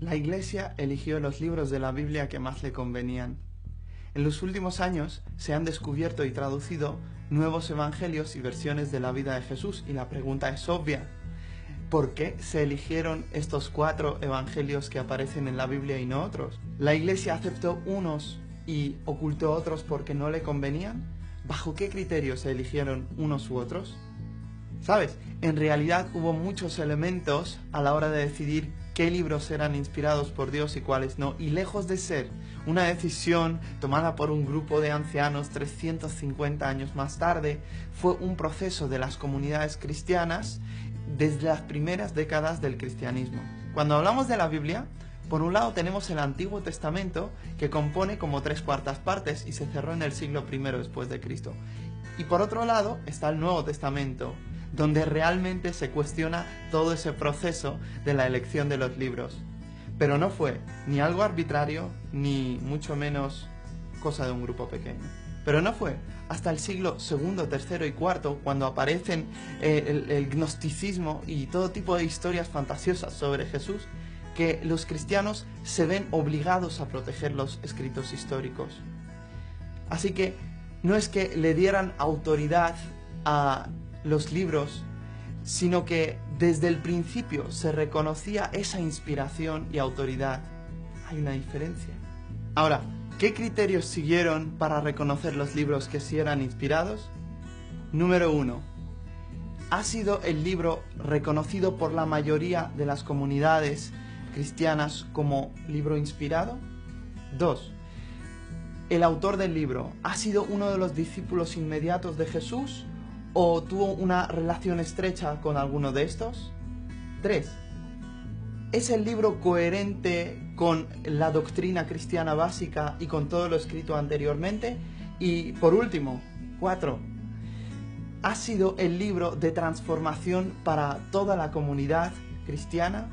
La Iglesia eligió los libros de la Biblia que más le convenían. En los últimos años se han descubierto y traducido nuevos evangelios y versiones de la vida de Jesús, y la pregunta es obvia. ¿Por qué se eligieron estos 4 evangelios que aparecen en la Biblia y no otros? ¿La Iglesia aceptó unos y ocultó otros porque no le convenían? ¿Bajo qué criterios se eligieron unos u otros? ¿Sabes? En realidad hubo muchos elementos a la hora de decidir qué libros eran inspirados por Dios y cuáles no, y lejos de ser una decisión tomada por un grupo de ancianos 350 años más tarde, fue un proceso de las comunidades cristianas desde las primeras décadas del cristianismo. Cuando hablamos de la Biblia, por un lado tenemos el Antiguo Testamento, que compone como 3/4 partes y se cerró en el siglo I después de Cristo. Y por otro lado está el Nuevo Testamento, donde realmente se cuestiona todo ese proceso de la elección de los libros. Pero no fue ni algo arbitrario, ni mucho menos cosa de un grupo pequeño. Pero no fue hasta el siglo II, III y IV, cuando aparecen el gnosticismo y todo tipo de historias fantasiosas sobre Jesús, que los cristianos se ven obligados a proteger los escritos históricos. Así que no es que le dieran autoridad a los libros, sino que desde el principio se reconocía esa inspiración y autoridad. Hay una diferencia. Ahora, ¿qué criterios siguieron para reconocer los libros que sí eran inspirados? Número 1. ¿Ha sido el libro reconocido por la mayoría de las comunidades cristianas como libro inspirado? 2. ¿El autor del libro ha sido uno de los discípulos inmediatos de Jesús o tuvo una relación estrecha con alguno de estos? 3. ¿Es el libro coherente con la doctrina cristiana básica y con todo lo escrito anteriormente? Y por último, 4. ¿Ha sido el libro de transformación para toda la comunidad cristiana?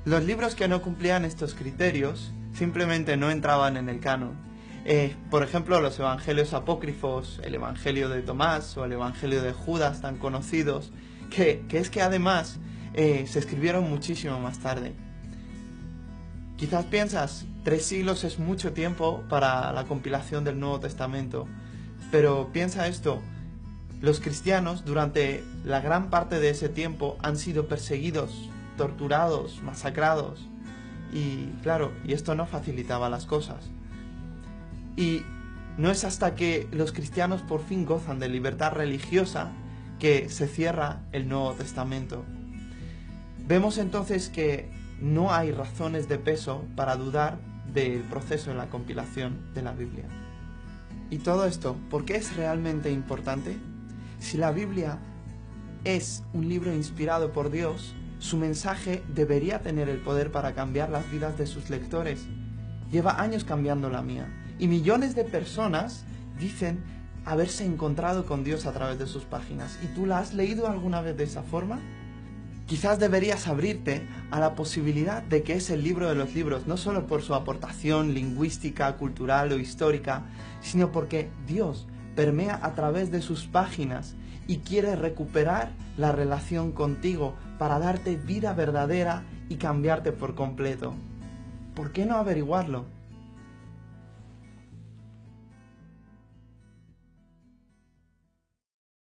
Los libros que no cumplían estos criterios simplemente no entraban en el canon. Por ejemplo, los evangelios apócrifos, el evangelio de Tomás o el evangelio de Judas, tan conocidos, que además se escribieron muchísimo más tarde. Quizás piensas, 3 siglos es mucho tiempo para la compilación del Nuevo Testamento, pero piensa esto: los cristianos durante la gran parte de ese tiempo han sido perseguidos, torturados, masacrados, y claro, y esto no facilitaba las cosas. Y no es hasta que los cristianos por fin gozan de libertad religiosa que se cierra el Nuevo Testamento. Vemos entonces que no hay razones de peso para dudar del proceso en la compilación de la Biblia. Y todo esto, ¿por qué es realmente importante? Si la Biblia es un libro inspirado por Dios, su mensaje debería tener el poder para cambiar las vidas de sus lectores. Lleva años cambiando la mía. Y millones de personas dicen haberse encontrado con Dios a través de sus páginas. ¿Y tú la has leído alguna vez de esa forma? Quizás deberías abrirte a la posibilidad de que es el libro de los libros, no solo por su aportación lingüística, cultural o histórica, sino porque Dios permea a través de sus páginas y quiere recuperar la relación contigo para darte vida verdadera y cambiarte por completo. ¿Por qué no averiguarlo?